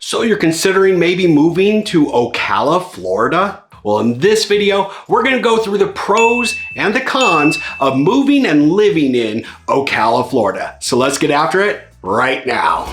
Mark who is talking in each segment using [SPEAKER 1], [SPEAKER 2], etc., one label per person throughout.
[SPEAKER 1] So you're considering maybe moving to Ocala, Florida? Well, in this video, we're gonna go through the pros and the cons of moving and living in Ocala, Florida. So let's get after it right now.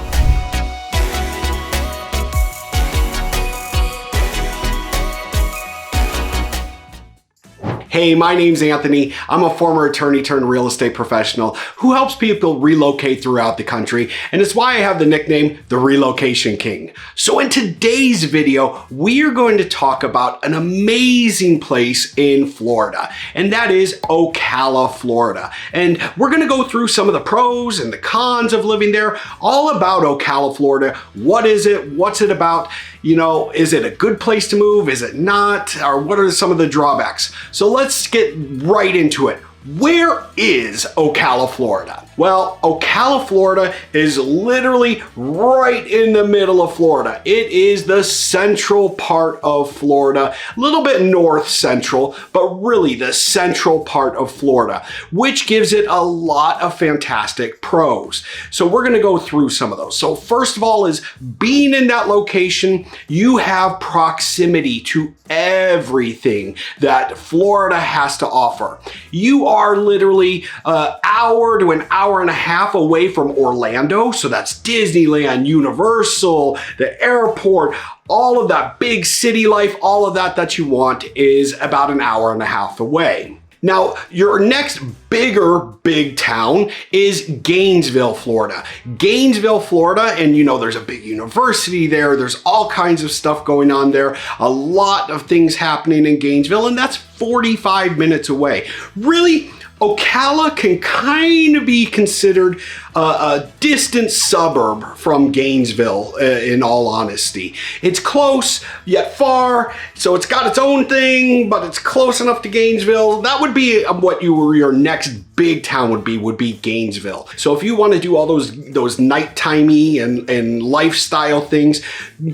[SPEAKER 1] Hey, my name's Anthony. I'm a former attorney turned real estate professional who helps people relocate throughout the country, and it's why I have the nickname, the Relocation King. So in today's video, we are going to talk about an amazing place in Florida, and that is Ocala, Florida. And we're gonna go through some of the pros and the cons of living there, all about Ocala, Florida. What is it? What's it about? You know, is it a good place to move? Is it not? Or what are some of the drawbacks? So let's get right into it. Where is Ocala, Florida? Well, Ocala, Florida is literally right in the middle of Florida. It is the central part of Florida, a little bit north central, but really the central part of Florida, which gives it a lot of fantastic pros. So we're gonna go through some of those. So first of all is being in that location, you have proximity to everything that Florida has to offer. You are literally an hour to an hour and a half away from Orlando. So that's Disneyland, Universal, the airport, all of that big city life, all of that you want is about an hour and a half away. Now, your next big town is Gainesville, Florida. Gainesville, Florida, and you know, there's a big university there. There's all kinds of stuff going on there. A lot of things happening in Gainesville, and that's 45 minutes away. Really, Ocala can kind of be considered a distant suburb from Gainesville, in all honesty. It's close, yet far, so it's got its own thing, but it's close enough to Gainesville. That would be what your next big town would be Gainesville. So if you want to do all those nightimey and lifestyle things,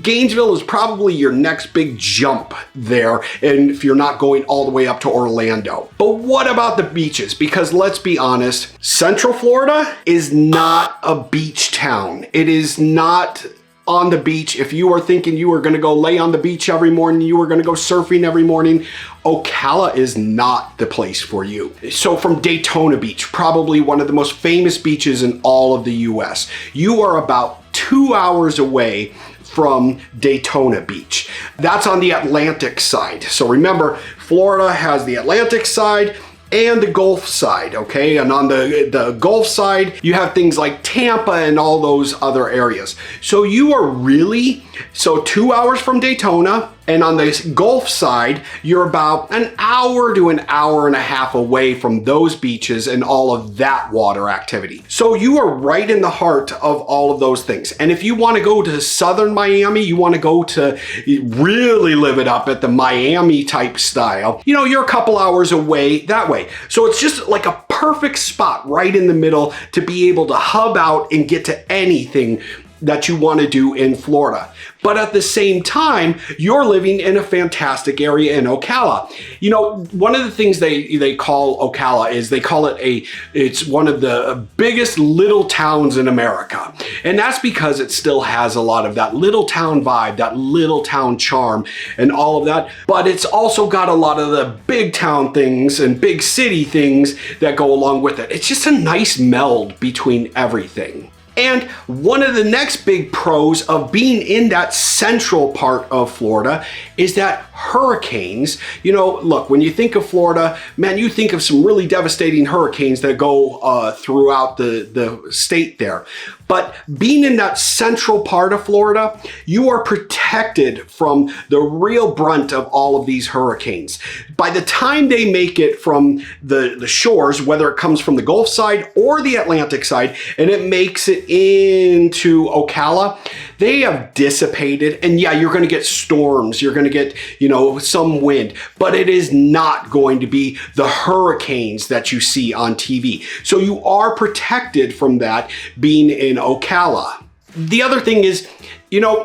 [SPEAKER 1] Gainesville is probably your next big jump there, and if you're not going all the way up to Orlando. But what about the beaches? Because let's be honest, Central Florida is not a beach town. It is not on the beach. If you are thinking you are going to go lay on the beach every morning, you are going to go surfing every morning, Ocala is not the place for you. So from Daytona Beach, probably one of the most famous beaches in all of the US, you are about 2 hours away from Daytona Beach. That's on the Atlantic side. So remember, Florida has the Atlantic side and the Gulf side, okay? And on the Gulf side, you have things like Tampa and all those other areas. So you are really, 2 hours from Daytona, and on the Gulf side, you're about an hour to an hour and a half away from those beaches and all of that water activity. So you are right in the heart of all of those things. And if you want to go to southern Miami, you want to go to really live it up at the Miami type style, you know, you're a couple hours away that way. So it's just like a perfect spot right in the middle to be able to hub out and get to anything that you want to do in Florida. But at the same time, you're living in a fantastic area in Ocala. You know, one of the things they call Ocala is they call it it's one of the biggest little towns in America. And that's because it still has a lot of that little town vibe, that little town charm and all of that. But it's also got a lot of the big town things and big city things that go along with it. It's just a nice meld between everything. And one of the next big pros of being in that central part of Florida is that hurricanes, you know, look, when you think of Florida, man, you think of some really devastating hurricanes that go throughout the state there. But being in that central part of Florida, you are protected from the real brunt of all of these hurricanes. By the time they make it from the shores, whether it comes from the Gulf side or the Atlantic side, and it makes it into Ocala, they have dissipated. And yeah, you're going to get storms, you're going to get, you know, some wind, but it is not going to be the hurricanes that you see on TV. So you are protected from that being in Ocala. The other thing is, you know,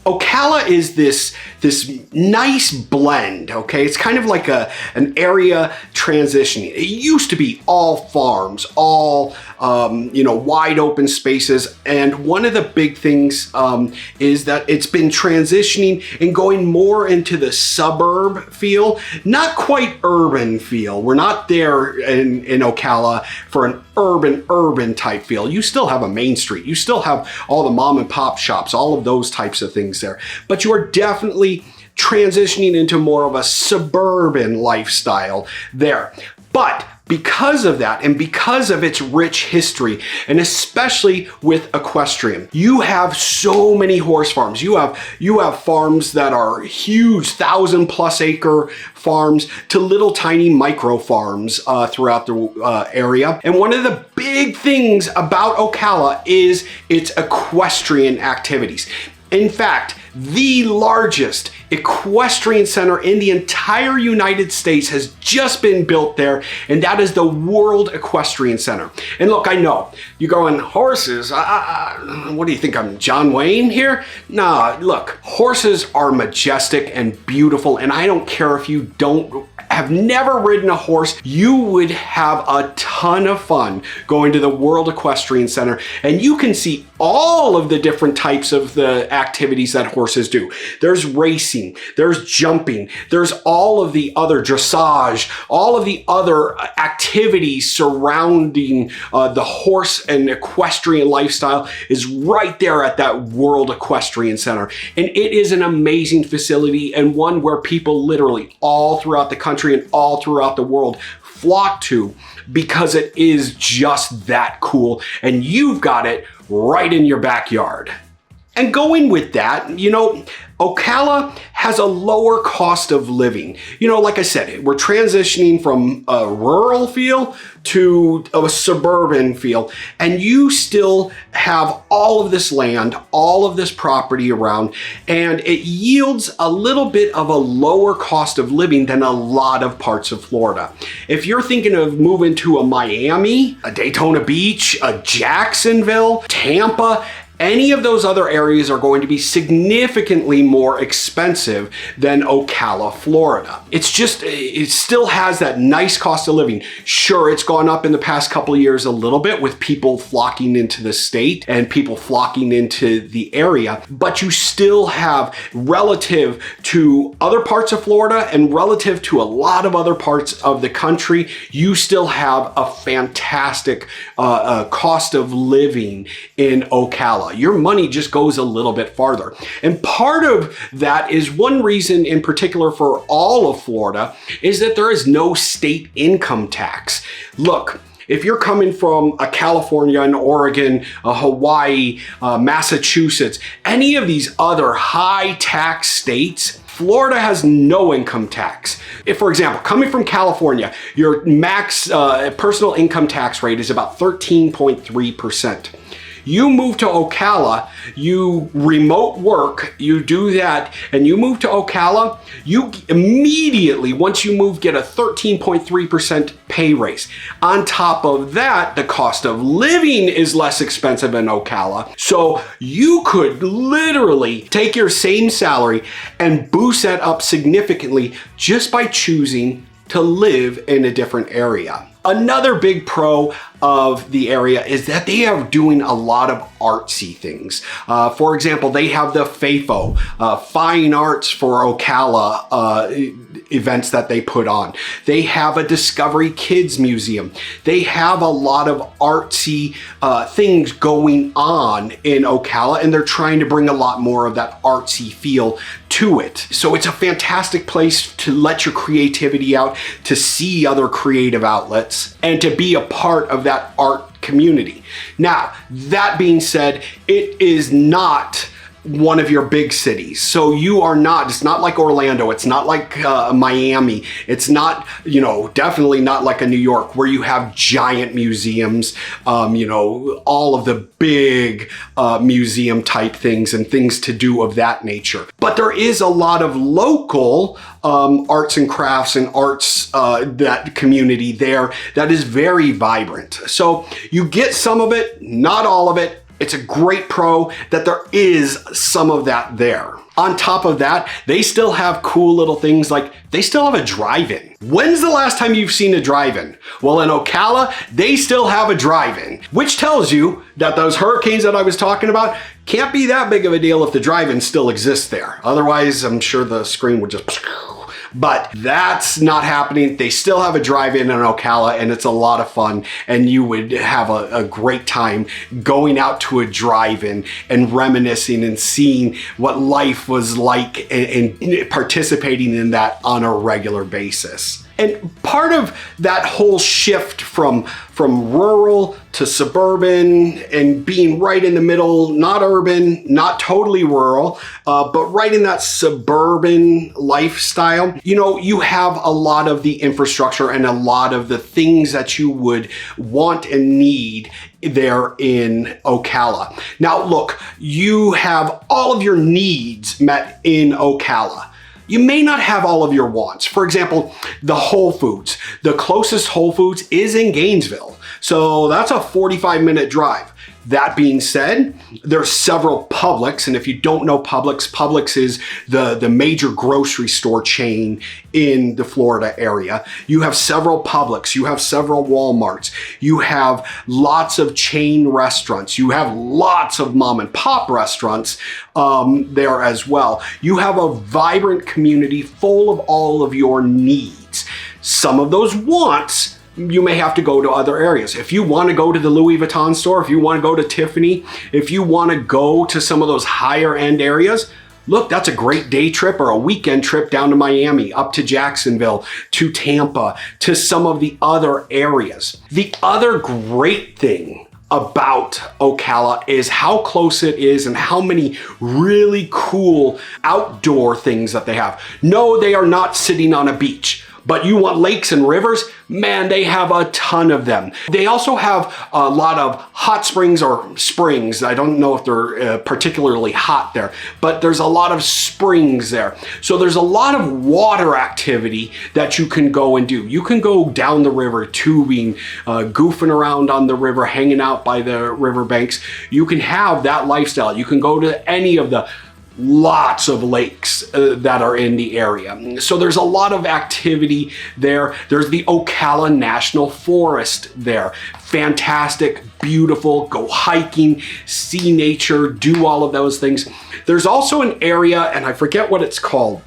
[SPEAKER 1] Ocala is this nice blend, okay? It's kind of like an area transitioning. It used to be all farms, all wide open spaces. And one of the big things is that it's been transitioning and going more into the suburb feel, not quite urban feel. We're not there in Ocala for an urban type feel. You still have a main street. You still have all the mom and pop shops, all of those types of things there. But you are definitely transitioning into more of a suburban lifestyle there. But because of that, and because of its rich history, and especially with equestrian, you have so many horse farms. You have farms that are huge, 1,000+ acre farms to little tiny micro farms throughout the area. And one of the big things about Ocala is its equestrian activities. In fact, the largest equestrian center in the entire United States has just been built there, and that is the World Equestrian Center. And look, I know, you're going, horses? What do you think, I'm John Wayne here? Nah, look, horses are majestic and beautiful, and I don't care if you have never ridden a horse, you would have a ton of fun going to the World Equestrian Center, and you can see all of the different types of the activities that horses do. There's racing, there's jumping, there's all of the other dressage, all of the other activities surrounding the horse and equestrian lifestyle is right there at that World Equestrian Center. And it is an amazing facility, and one where people literally all throughout the country and all throughout the world flock to, because it is just that cool, and you've got it right in your backyard. And going with that, Ocala has a lower cost of living. Like I said, we're transitioning from a rural feel to a suburban feel, and you still have all of this land, all of this property around, and it yields a little bit of a lower cost of living than a lot of parts of Florida. If you're thinking of moving to a Miami, a Daytona Beach, a Jacksonville, Tampa, any of those other areas are going to be significantly more expensive than Ocala, Florida. It still has that nice cost of living. Sure, it's gone up in the past couple of years a little bit with people flocking into the state and people flocking into the area, but you still have, relative to other parts of Florida and relative to a lot of other parts of the country, you still have a fantastic cost of living in Ocala. Your money just goes a little bit farther. And part of that is, one reason in particular for all of Florida, is that there is no state income tax. Look, if you're coming from a California, an Oregon, a Hawaii, Massachusetts, any of these other high tax states, Florida has no income tax. If, for example, coming from California, your max personal income tax rate is about 13.3%. You move to Ocala, you remote work, you do that, and you move to Ocala, you immediately, once you move, get a 13.3% pay raise. On top of that, the cost of living is less expensive in Ocala. So you could literally take your same salary and boost that up significantly just by choosing to live in a different area. Another big pro of the area is that they are doing a lot of artsy things. For example, they have the FAFO, Fine Arts for Ocala events that they put on. They have a Discovery Kids Museum. They have a lot of artsy things going on in Ocala, and they're trying to bring a lot more of that artsy feel to it. So it's a fantastic place to let your creativity out, to see other creative outlets, and to be a part of that art community. Now, that being said, it is not one of your big cities. So you are not, it's not like Orlando, it's not like Miami, it's not, definitely not like a New York where you have giant museums, all of the big museum type things and things to do of that nature. But there is a lot of local arts and crafts and arts, that community there that is very vibrant. So you get some of it, not all of it, It's a great pro that there is some of that there. On top of that, they still have cool little things like they still have a drive-in. When's the last time you've seen a drive-in? Well, in Ocala, they still have a drive-in, which tells you that those hurricanes that I was talking about can't be that big of a deal if the drive-in still exists there. Otherwise, I'm sure the screen would just... But that's not happening. They still have a drive-in Ocala, and it's a lot of fun, and you would have a great time going out to a drive-in and reminiscing and seeing what life was like and participating in that on a regular basis. And part of that whole shift from rural to suburban and being right in the middle, not urban, not totally rural, but right in that suburban lifestyle, you know, you have a lot of the infrastructure and a lot of the things that you would want and need there in Ocala. Now, look, you have all of your needs met in Ocala. You may not have all of your wants. For example, the Whole Foods. The closest Whole Foods is in Gainesville. So that's a 45-minute drive. That being said, there's several Publix, and if you don't know Publix is the major grocery store chain in the Florida area. You have several Publix, you have several Walmarts, you have lots of chain restaurants, you have lots of mom and pop restaurants there as well. You have a vibrant community full of all of your needs. Some of those wants, you may have to go to other areas. If you want to go to the Louis Vuitton store, if you want to go to Tiffany, if you want to go to some of those higher end areas, look, that's a great day trip or a weekend trip down to Miami, up to Jacksonville, to Tampa, to some of the other areas. The other great thing about Ocala is how close it is and how many really cool outdoor things that they have. No, they are not sitting on a beach. But you want lakes and rivers? Man, they have a ton of them. They also have a lot of hot springs or springs. I don't know if they're particularly hot there, but there's a lot of springs there. So there's a lot of water activity that you can go and do. You can go down the river tubing, goofing around on the river, hanging out by the riverbanks. You can have that lifestyle. You can go to any of the lots of lakes that are in the area. So there's a lot of activity there. There's the Ocala National Forest there. Fantastic, beautiful, go hiking, see nature, do all of those things. There's also an area, and I forget what it's called,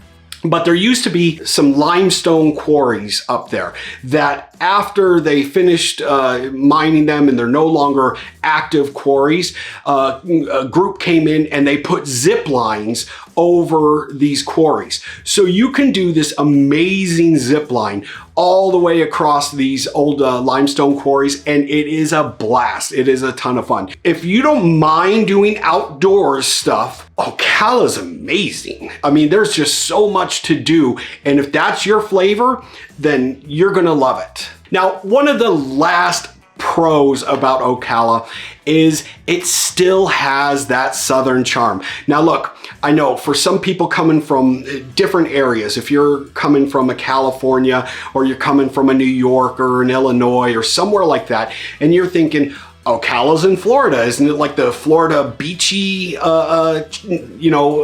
[SPEAKER 1] but there used to be some limestone quarries up there that after they finished mining them and they're no longer active quarries, a group came in and they put zip lines over these quarries. So you can do this amazing zip line all the way across these old limestone quarries, and it is a blast. It is a ton of fun. If you don't mind doing outdoors stuff, Ocala's amazing. I mean, there's just so much to do, and if that's your flavor, then you're gonna love it. Now, one of the last pros about Ocala is it still has that southern charm. Now look, I know for some people coming from different areas, if you're coming from a California or you're coming from a New York or an Illinois or somewhere like that, and you're thinking, Ocala's in Florida, isn't it like the Florida beachy,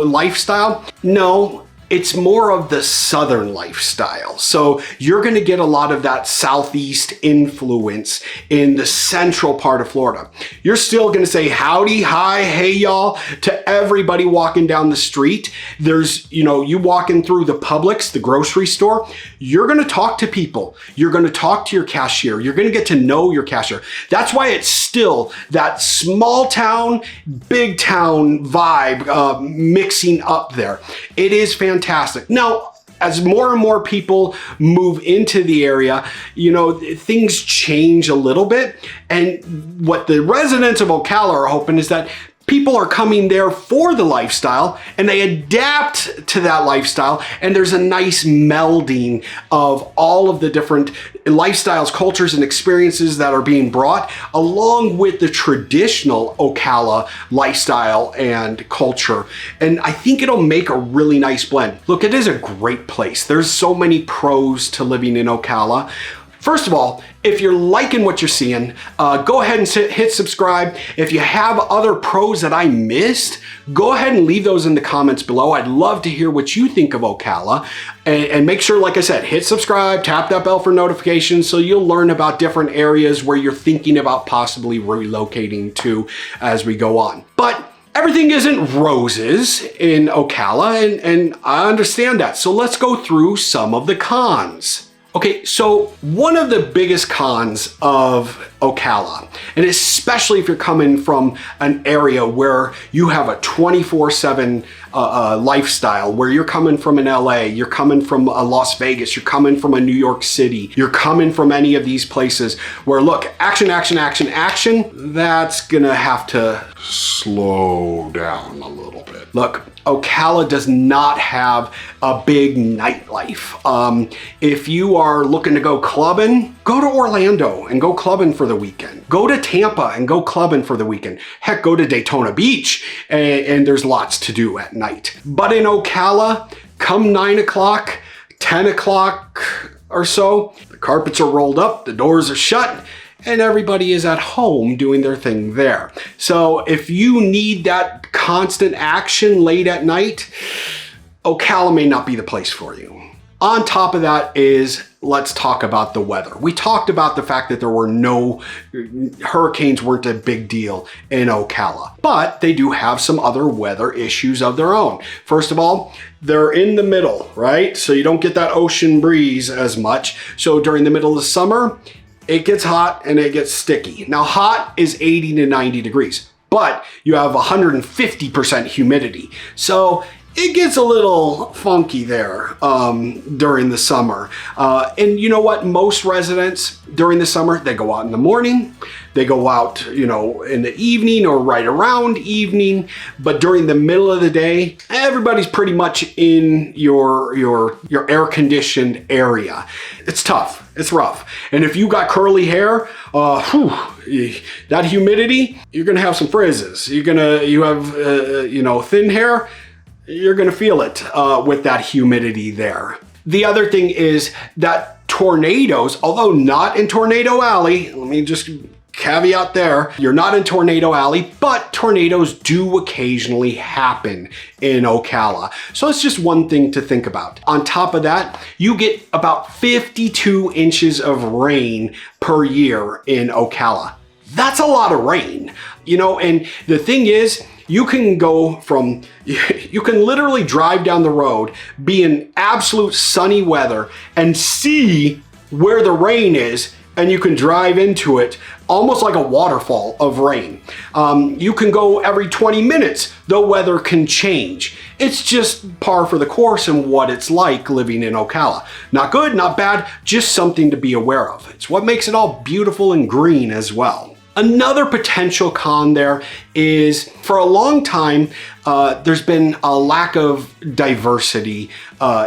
[SPEAKER 1] lifestyle? No. It's more of the southern lifestyle. So you're gonna get a lot of that southeast influence in the central part of Florida. You're still gonna say howdy, hi, hey y'all to everybody walking down the street. There's, you walking through the Publix, the grocery store, you're gonna talk to people. You're gonna talk to your cashier. You're gonna get to know your cashier. That's why it's still that small town, big town vibe mixing up there. It is fantastic. Now, as more and more people move into the area, things change a little bit. And what the residents of Ocala are hoping is that people are coming there for the lifestyle and they adapt to that lifestyle, and there's a nice melding of all of the different lifestyles, cultures, and experiences that are being brought along with the traditional Ocala lifestyle and culture. And I think it'll make a really nice blend. Look, it is a great place. There's so many pros to living in Ocala. First of all, if you're liking what you're seeing, go ahead and hit subscribe. If you have other pros that I missed, go ahead and leave those in the comments below. I'd love to hear what you think of Ocala. And make sure, like I said, hit subscribe, tap that bell for notifications so you'll learn about different areas where you're thinking about possibly relocating to as we go on. But everything isn't roses in Ocala, and I understand that. So let's go through some of the cons. Okay, so one of the biggest cons of Ocala, and especially if you're coming from an area where you have a 24/7 lifestyle, where you're coming from an LA, you're coming from a Las Vegas, you're coming from a New York City, you're coming from any of these places where, look, action, action, action, action, that's gonna have to slow down a little bit. Look, Ocala does not have a big nightlife. If you are looking to go clubbing, go to Orlando and go clubbing for the weekend. Go to Tampa and go clubbing for the weekend. Heck, go to Daytona Beach and there's lots to do at night. But in Ocala, come 9 o'clock, 10 o'clock or so, the carpets are rolled up, the doors are shut, and everybody is at home doing their thing there. So if you need that constant action late at night, Ocala may not be the place for you. On top of that is, let's talk about the weather. We talked about the fact that there were no hurricanes, weren't a big deal in Ocala, but they do have some other weather issues of their own. First of all, they're in the middle, right? So you don't get that ocean breeze as much. So during the middle of summer, it gets hot and it gets sticky. Now, hot is 80 to 90 degrees, but you have 150% humidity. So it gets a little funky there during the summer. And you know what? Most residents during the summer, they go out in the morning, they go out, you know, in the evening or right around evening. But during the middle of the day, everybody's pretty much in your air-conditioned area. It's tough. It's rough. And if you got curly hair, that humidity, you're gonna have some frizzes. You have thin hair, you're gonna feel it with that humidity there. The other thing is that tornadoes, although not in Tornado Alley, let me just caveat there, you're not in Tornado Alley, but tornadoes do occasionally happen in Ocala. So it's just one thing to think about. On top of that, you get about 52 inches of rain per year in Ocala. That's a lot of rain, you know, and the thing is, you can literally drive down the road, be in absolute sunny weather, and see where the rain is, and you can drive into it almost like a waterfall of rain. You can go every 20 minutes, the weather can change. It's just par for the course and what it's like living in Ocala. Not good, not bad, just something to be aware of. It's what makes it all beautiful and green as well. Another potential con there is, for a long time, there's been a lack of diversity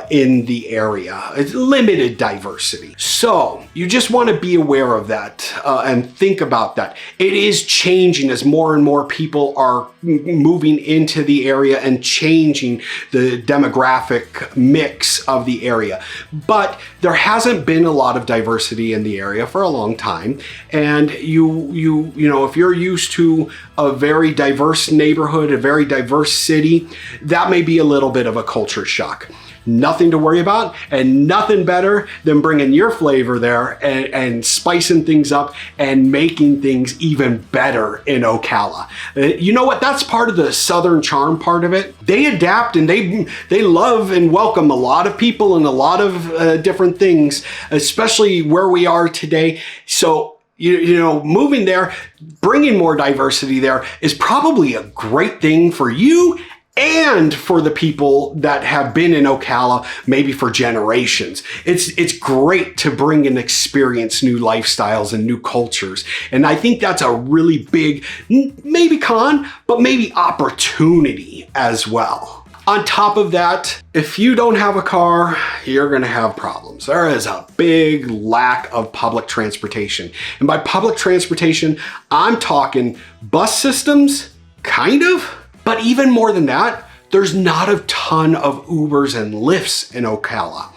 [SPEAKER 1] in the area. It's limited diversity. So you just want to be aware of that and think about that. It is changing as more and more people are moving into the area and changing the demographic mix of the area. But there hasn't been a lot of diversity in the area for a long time. And you know, if you're used to a very diverse neighborhood, a very diverse city, that may be a little bit of a culture shock. Nothing to worry about, and nothing better than bringing your flavor there and spicing things up and making things even better in Ocala. You know what? That's part of the Southern charm part of it. They adapt and they love and welcome a lot of people and a lot of different things, especially where we are today. So, you know, moving there, bringing more diversity there is probably a great thing for you and for the people that have been in Ocala maybe for generations. It's great to bring and experience new lifestyles and new cultures. And I think that's a really big, maybe con, but maybe opportunity as well. On top of that, if you don't have a car, you're gonna have problems. There is a big lack of public transportation. And by public transportation, I'm talking bus systems, kind of, but even more than that, there's not a ton of Ubers and Lyfts in Ocala.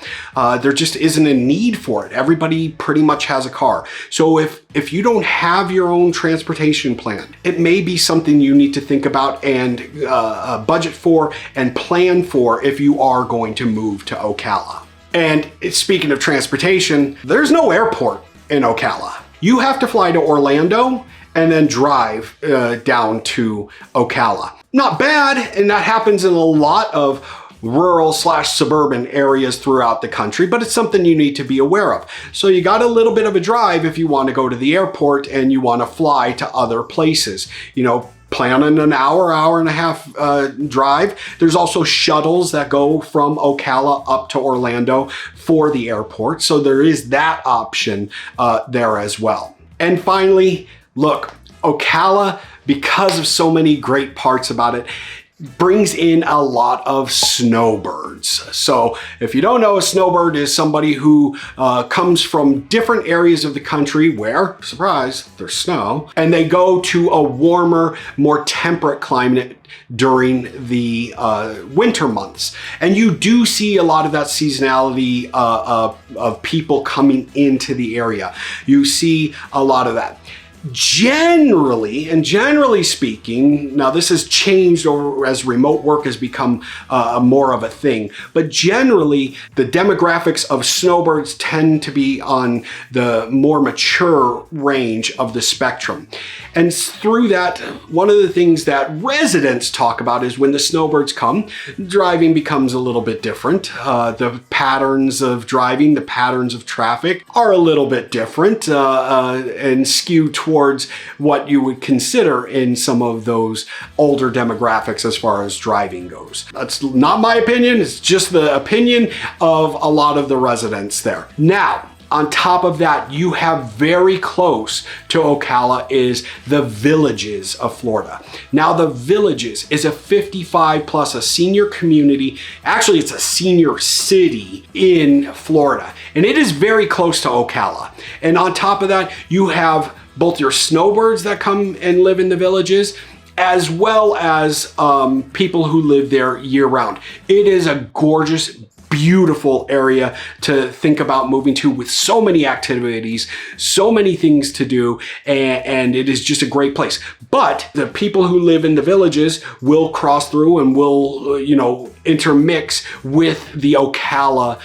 [SPEAKER 1] There just isn't a need for it. Everybody pretty much has a car. So if you don't have your own transportation plan, it may be something you need to think about and budget for and plan for if you are going to move to Ocala. And speaking of transportation, there's no airport in Ocala. You have to fly to Orlando and then drive down to Ocala. Not bad, and that happens in a lot of rural/suburban areas throughout the country, but it's something you need to be aware of. So you got a little bit of a drive if you want to go to the airport and you want to fly to other places. You know, plan on an hour and a half drive. There's also shuttles that go from Ocala up to Orlando for the airport. So there is that option there as well. And finally, look, Ocala, because of so many great parts about it, brings in a lot of snowbirds. So if you don't know, a snowbird is somebody who comes from different areas of the country where, surprise, there's snow, and they go to a warmer, more temperate climate during the winter months. And you do see a lot of that seasonality of people coming into the area. You see a lot of that. Generally speaking, now this has changed over as remote work has become more of a thing, but generally the demographics of snowbirds tend to be on the more mature range of the spectrum. And through that, one of the things that residents talk about is when the snowbirds come, driving becomes a little bit different. The patterns of driving, the patterns of traffic are a little bit different and skew towards what you would consider in some of those older demographics as far as driving goes. That's not my opinion, it's just the opinion of a lot of the residents there. Now, on top of that, you have very close to Ocala is the Villages of Florida. Now, the Villages is a 55 plus, a senior community. Actually, it's a senior city in Florida, and it is very close to Ocala. And on top of that, you have both your snowbirds that come and live in the Villages, as well as people who live there year round. It is a gorgeous, beautiful area to think about moving to with so many activities, so many things to do, and it is just a great place. But the people who live in the Villages will cross through and will, intermix with the Ocala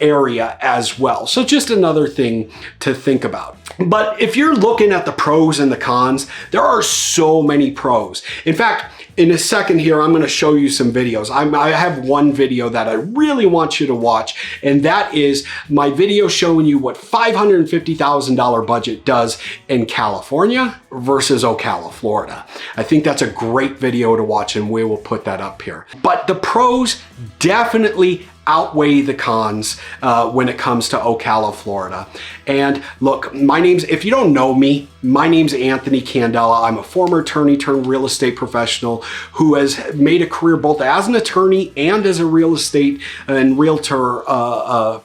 [SPEAKER 1] area as well. So just another thing to think about. But if you're looking at the pros and the cons, there are so many pros. In fact, in a second here, I'm going to show you some videos. I have one video that I really want you to watch, and that is my video showing you what $550,000 budget does in California versus Ocala, Florida. I think that's a great video to watch, and we will put that up here. But the pros definitely outweigh the cons when it comes to Ocala, Florida. And look, if you don't know me, my name's Anthony Candela. I'm a former attorney turned real estate professional who has made a career both as an attorney and as a real estate and realtor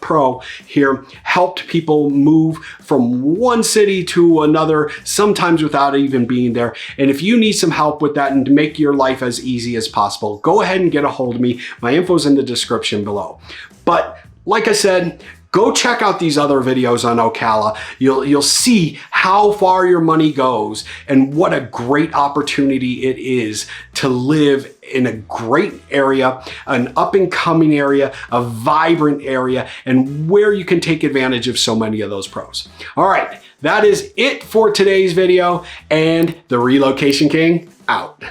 [SPEAKER 1] pro here, helped people move from one city to another, sometimes without even being there. And if you need some help with that and to make your life as easy as possible, go ahead and get a hold of me. My info's in the description below. But like I said, go check out these other videos on Ocala. You'll see how far your money goes and what a great opportunity it is to live in a great area, an up and coming area, a vibrant area, and where you can take advantage of so many of those pros. All right, that is it for today's video, and the Relocation King out.